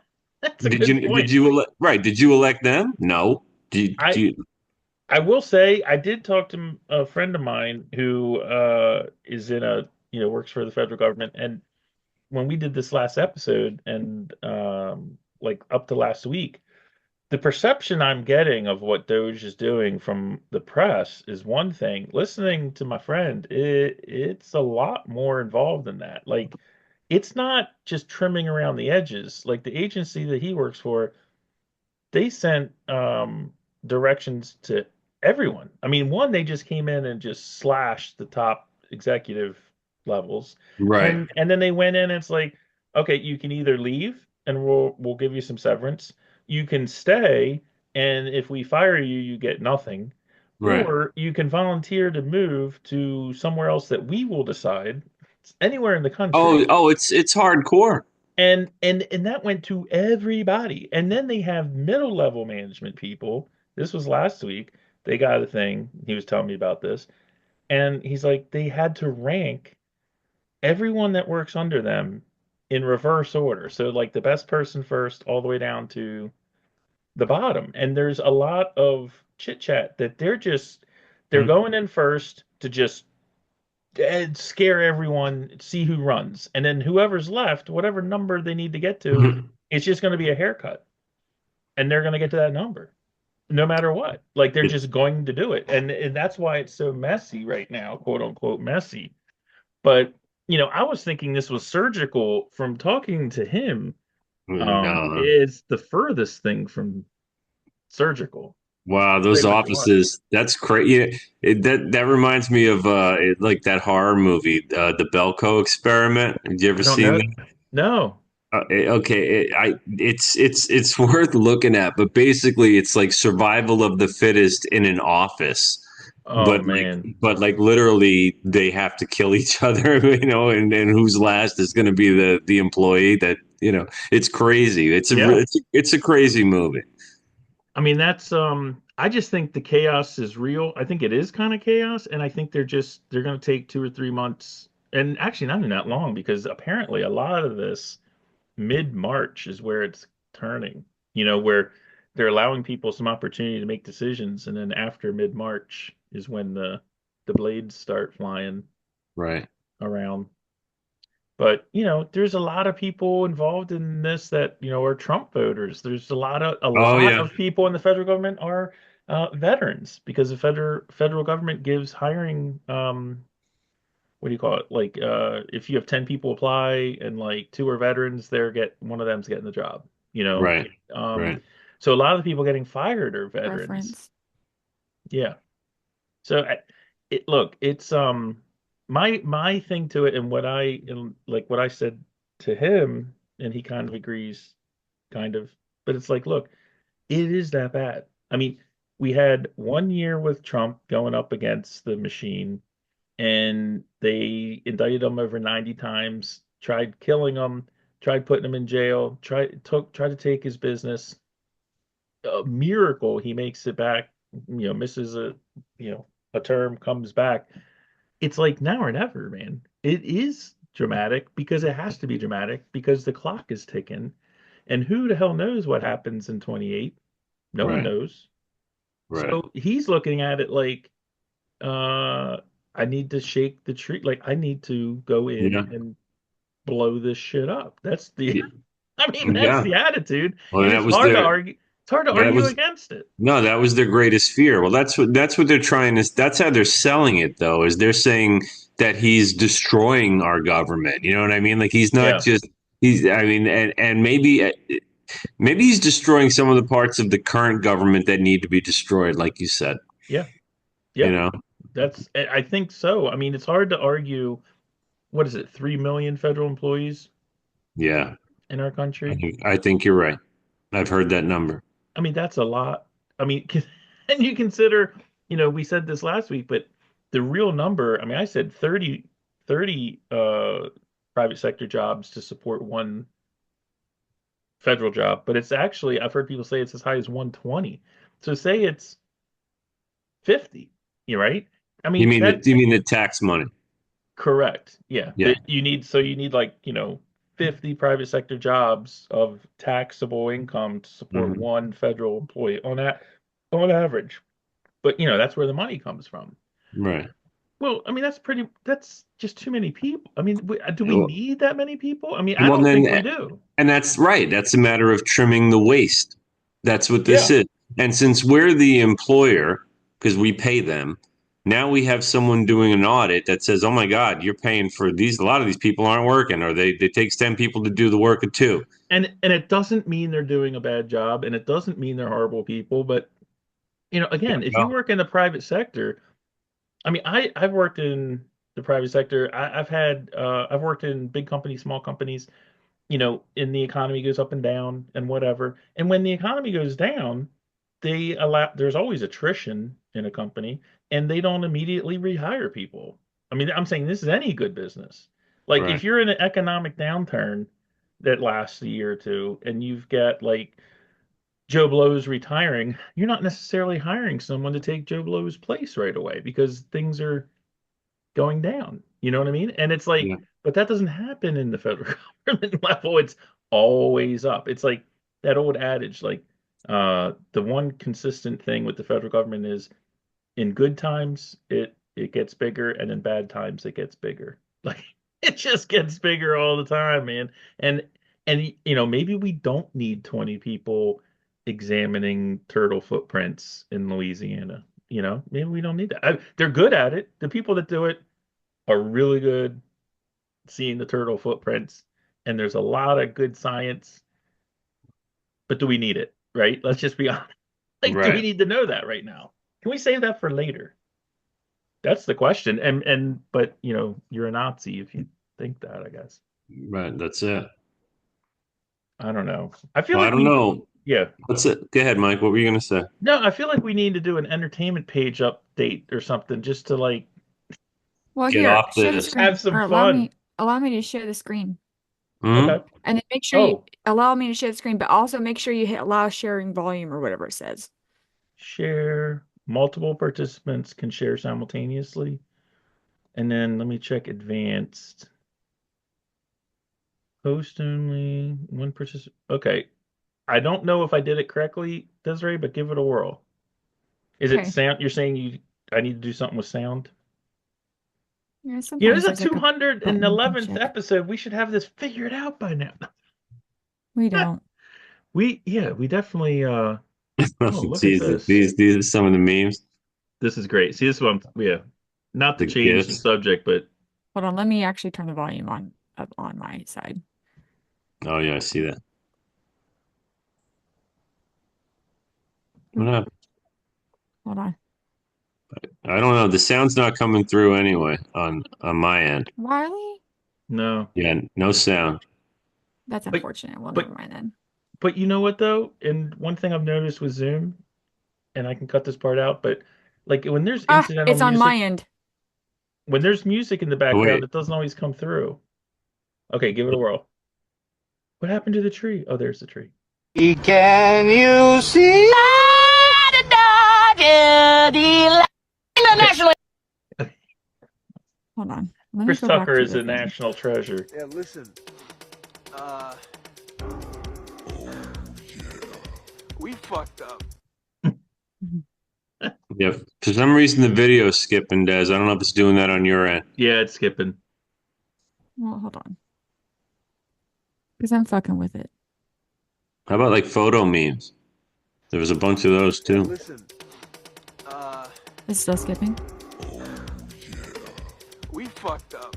that's a Did good you did point. you elect right? Did you elect them? No. Do I you, I will say I did talk to a friend of mine who is in a works for the federal government, and when we did this last episode and like up to last week, the perception I'm getting of what Doge is doing from the press is one thing. Listening to my friend, it's a lot more involved than that. Like, it's not just trimming around the edges. Like the agency that he works for, they sent directions to everyone. I mean, one, they just came in and just slashed the top executive levels, right. and then they went in and it's like, okay, you can either leave and we'll give you some severance. You can stay, and if we fire you, you get nothing. Right. Or you can volunteer to move to somewhere else that we will decide. It's anywhere in the Oh, country. it's hardcore. And that went to everybody. And then they have middle level management people. This was last week. They got a thing. He was telling me about this. And he's like, they had to rank everyone that works under them in reverse order. So like the best person first, all the way down to the bottom. And there's a lot of chit chat that they're going in first to just scare everyone, see who runs, and then whoever's left, whatever number they need to get to, it's just going to be a haircut, and they're going to get to that number no matter what. Like they're just going to do it, and that's why it's so messy right now, quote unquote messy. But I was thinking this was surgical. From talking to him, No. it's the furthest thing from surgical. Wow, Very those much what? offices, that's crazy. That reminds me of like that horror movie, the Belko Experiment. Have you ever I don't seen know. that? No. Okay, it's worth looking at, but basically it's like survival of the fittest in an office. Oh But man. like literally they have to kill each other, and who's last is going to be the employee that, it's crazy. Yeah. It's a crazy movie. I mean, that's I just think the chaos is real. I think it is kind of chaos, and I think they're going to take 2 or 3 months, and actually not even that long because apparently a lot of this mid-March is where it's turning. Where they're allowing people some opportunity to make decisions, and then after mid-March is when the blades start flying Right. around. But, there's a lot of people involved in this that, are Trump voters. There's a Oh lot yeah. of people in the federal government are veterans because the federal government gives hiring what do you call it? Like if you have 10 people apply and like two are veterans, one of them's getting the job, you know. Right. Um Right. so a lot of the people getting fired are veterans. Preference. Yeah. So look, it's my thing to it, and like what I said to him, and he kind of agrees, kind of. But it's like, look, it is that bad. I mean, we had 1 year with Trump going up against the machine, and they indicted him over 90 times, tried killing him, tried putting him in jail, tried to take his business. A miracle he makes it back, misses a term, comes back. It's like now or never, man. It is dramatic because it has to be dramatic because the clock is ticking. And who the hell knows what happens in 28? No one Right. knows. Right. So he's looking at it like, uh, I need to shake the tree. Like I need to go in Yeah. and blow this shit up. That's the, Yeah. I mean, that's Yeah. the attitude. Well, And that it's was hard to their argue. It's hard to that argue was against it. no, that was their greatest fear. Well, that's what they're trying to. That's how they're selling it, though. Is they're saying that he's destroying our government. You know what I mean? Like he's not Yeah. just he's. I mean, and maybe Maybe he's destroying some of the parts of the current government that need to be destroyed, like you said. Yeah. You Yep. know? I think so. I mean, it's hard to argue. What is it? 3 million federal employees Yeah. in our country. I think you're right. I've heard that number. I mean, that's a lot. I mean, and you consider, we said this last week, but the real number, I mean, I said 30 private sector jobs to support one federal job, but it's actually, I've heard people say it's as high as 120. So say it's 50, you right? I mean, that You mean the tax money? correct. Yeah. Yeah. You need like, 50 private sector jobs of taxable income to support Hmm. one federal employee on average. But that's where the money comes from. Right. Well, I mean, that's just too many people. I mean, do we need that many people? I mean, I Well, don't think then, we do. and that's right. That's a matter of trimming the waste. That's what this Yeah. is. And since we're the employer, because we pay them, now we have someone doing an audit that says, "Oh my God, you're paying for these. A lot of these people aren't working, or it takes 10 people to do the work of two." And it doesn't mean they're doing a bad job, and it doesn't mean they're horrible people, but again, if you No. work in the private sector, I mean, I've worked in the private sector. I've worked in big companies, small companies, and the economy goes up and down and whatever. And when the economy goes down, there's always attrition in a company, and they don't immediately rehire people. I mean, I'm saying this is any good business. Like Right. if you're in an economic downturn that lasts a year or two, and you've got like Joe Blow's retiring, you're not necessarily hiring someone to take Joe Blow's place right away because things are going down. You know what I mean? And it's like, Yeah. but that doesn't happen in the federal government level. It's always up. It's like that old adage, like the one consistent thing with the federal government is in good times it gets bigger, and in bad times it gets bigger. Like it just gets bigger all the time, man. And maybe we don't need 20 people examining turtle footprints in Louisiana. Maybe we don't need that. They're good at it. The people that do it are really good seeing the turtle footprints, and there's a lot of good science. But do we need it? Right? Let's just be honest. Like, do we Right. need to know that right now? Can we save that for later? That's the question. But you're a Nazi if you think that, I guess. Right. That's it. I don't know. I feel Well, I like don't know. yeah. What's it? Go ahead, Mike. What were you going to say? No, I feel like we need to do an entertainment page update or something just to like Well, Get here, off share the this. screen, have some or fun. allow me to share the screen, Hmm? Okay. and then make sure you Oh, allow me to share the screen, but also make sure you hit allow sharing volume or whatever it says. share. Multiple participants can share simultaneously. And then let me check advanced. Host only, one participant. Okay. I don't know if I did it correctly, Desiree, but give it a whirl. Is it Okay. sound? You're saying I need to do something with sound? Yeah, This sometimes is a there's like a button you can 211th check. episode. We should have this figured out by now. We don't. We definitely oh, look at Jesus, this. these are some of the memes, This is great. See, this one, yeah. Not to the change the gifs. subject, but Hold on, let me actually turn the volume on up on my side. Oh yeah, I see that. What Oop, happened? hold on. I don't know. The sound's not coming through anyway on my end. Wiley? no. Yeah, no sound. That's But unfortunate. Well, but never mind then. but you know what though? And one thing I've noticed with Zoom, and I can cut this part out, but like when there's Ah, incidental it's on my music, end. when there's music in the Oh background, wait, it doesn't always come through. Okay, give it a whirl. What happened to the tree? Oh, there's the tree. Can you see the dog internationally? Hold on. Let me Chris go back Tucker to is the a thing. national treasure. Yeah, listen. We fucked up. yeah. For some reason, the video's skipping, Des. I don't know if it's doing that on your end. Yeah, it's skipping. Well, hold on. Because I'm fucking with it. How about like photo memes? There was a bunch of those Yeah, too. listen. It's still skipping. We fucked up.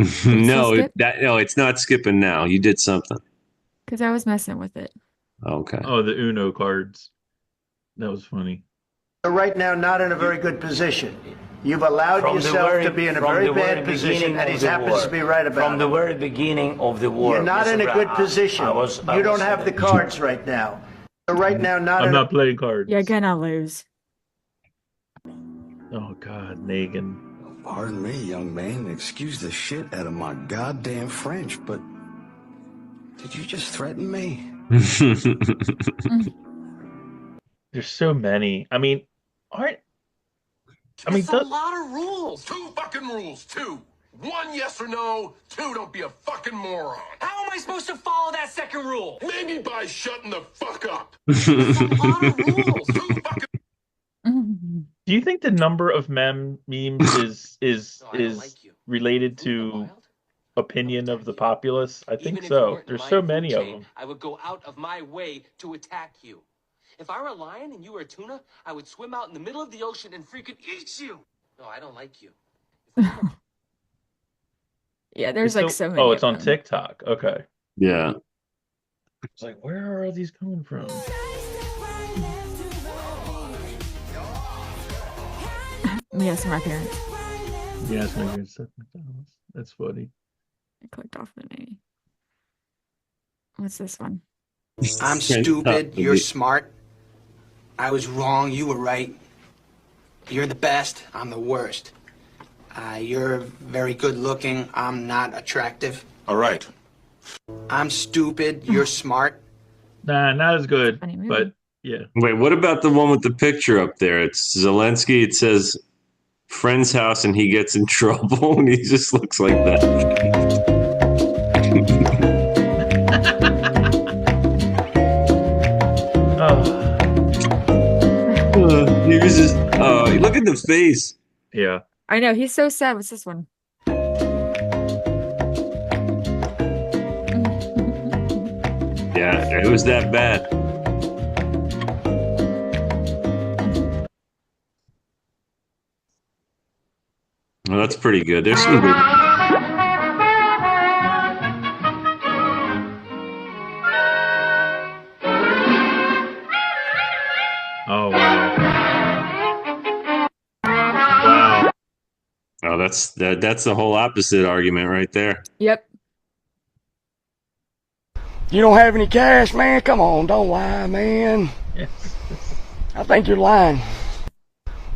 still skip? No, it's not skipping now. You did something. Because I was messing with it. Okay. Oh, the Uno cards. That was funny. You're right now not in a very good position. You've allowed yourself to be in a very bad position, and he happens to be right about it. From the very beginning of the war. You're not in a good position. You don't have the cards right now. You're right now not I'm in not playing cards. You're gonna lose. Oh God, Negan. Pardon me, young man. Excuse the shit out of my goddamn French, but did you just threaten me? There's so many. I mean, That's a lot of rules. 2 fucking rules. 2. 1 yes or no. 2 don't be a fucking moron. How am I supposed to follow that second rule? Maybe by shutting the fuck up. That's a lot of rules. 2 fucking. do you think the number of memes is No, I don't like you. related to Wild? opinion of the populace? I think Even if you so. weren't in There's my so food many of chain, them. I would go out of my way to attack you. If I were a lion and you were a tuna, I would swim out in the middle of the ocean and freaking eat you. No, I don't like you. Yeah, there's It's like so so many. Oh, it's of on them. TikTok. Okay. Yeah. It's like, where are all these coming from? Me asking my parents. Yes, maybe it's McDonald's. That's funny. I clicked off the maybe. What's this one? I'm stupid. You're smart. I was wrong. You were right. You're the best. I'm the worst. You're very good looking. I'm not attractive. All right. I'm stupid. You're smart. Nah, not as good. Funny movie. But yeah. Wait, what about the one with the picture up there? It's Zelensky. It says friend's house and he gets in trouble and he just looks like that. He was just, look at the face. Yeah. I know he's so sad. What's this one? Yeah, it was that bad. Well, that's pretty good. There's some good. Oh wow. Wow. Oh, that's the whole opposite argument right there. Yep. You don't have any cash, man? Come on, don't lie, man. Yes. I think you're lying.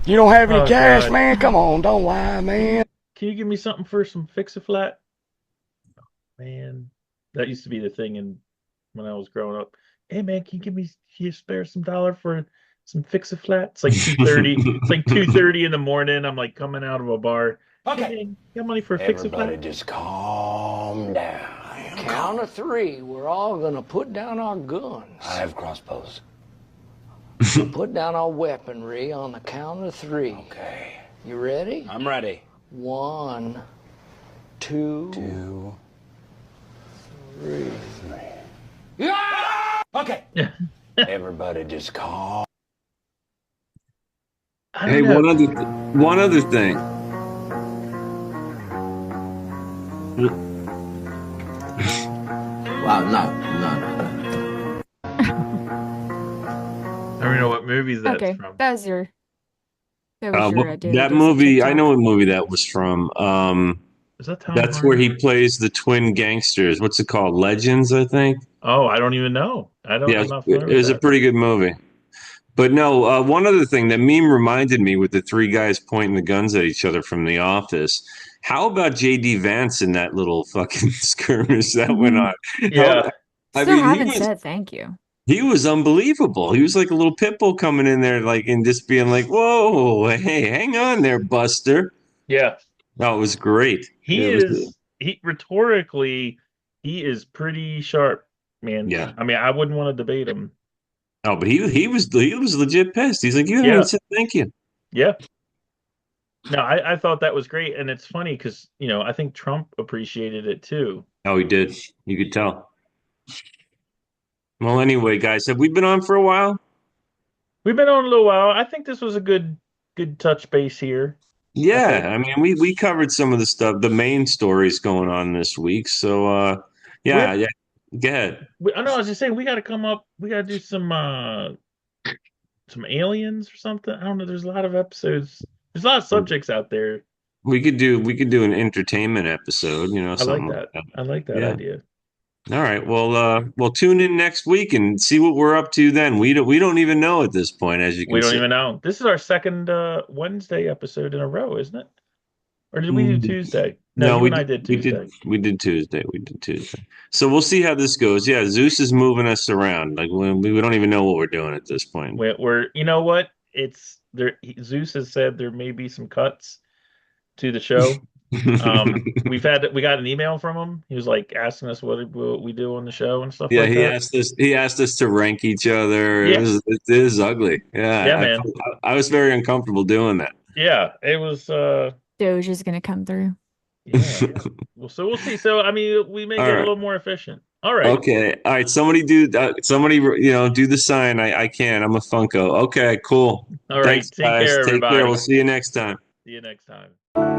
You don't have any Oh, cash, God. man? Come on, don't lie, man. Can you give me something for some Fix-A-Flat? Man, that used to be the thing when I was growing up. Hey man, can you spare some dollar for some Fix-A-Flat? It's like 2:30. It's like 2:30 in the morning. I'm like coming out of a bar. Okay. Hey, man, you got money for a Everybody Fix-A-Flat? just calm down. Count of 3, we're all gonna put down our guns. I have crossbows. We'll put down our weaponry on the count of 3. Okay. You ready? I'm ready. 1, 2, 2, 3. 3. Okay. Yeah. Everybody just calm. I Hey, don't know. one other thing. Well, no. I don't even know what movies that's Okay, from. that was your. That was your idea. That Just movie, I TikTok. know what movie that was from. Is that Tom That's Hardy? where he plays the twin gangsters. What's it called? Legends, I think. Oh, I don't even know. I'm not Yeah, familiar it with was a that. pretty good movie. But no, one other thing, the meme reminded me with the 3 guys pointing the guns at each other from The Office. How about JD Vance in that little fucking skirmish that went on? Yeah. Still haven't said thank you. he was unbelievable. He was like a little pit bull coming in there, like, and just being like, "Whoa, hey, hang on there, Buster." Yeah. No, it was great. He rhetorically, he is pretty sharp, man. Yeah. I mean, I wouldn't want to debate him. Oh, but he was legit pissed. He's like, "You haven't Yeah. even said thank you." Yeah. No, I thought that was great. And it's funny because, I think Trump appreciated it too. Oh, he did. You could tell. Well, anyway, guys, have we been on for a while? We've been on a little while. I think this was a good touch base here. Yeah, I mean, we covered some of the stuff, the main stories going on this week. So, yeah, Go ahead. I know. I was just saying we got to come up. We got to do some aliens or something. I don't know. There's a lot of episodes. There's a lot of subjects out there. We could do an entertainment episode. You know, I like something that. like I like that idea. All right. Well, we'll tune in next week and see what we're up to then. We don't even know at this point, as you can We don't see. even know. This is our second Wednesday episode in a row, isn't it? Or did we do Tuesday? No, you and I did Tuesday. We did Tuesday. We did Tuesday. So we'll see how this goes. Yeah, Zeus is moving us around. Like we don't even know what we're doing at this point. We're you know what? It's there. Zeus has said there may be some cuts to the show. We got an email from him. He was like asking us what we do on the show and stuff. Yeah, like he asked us to rank each other. Yeah. It is ugly. Yeah, man. I was very uncomfortable doing that. Yeah, it was. Doge is gonna come through. Yeah. Well, so we'll see. So I mean, we may get a little more efficient. All right. Okay. All right. Somebody do the sign. I can. I'm a Funko. Okay. Cool. All right. Thanks, Take guys. care, everybody. Take care. We'll see you next time. See you next time.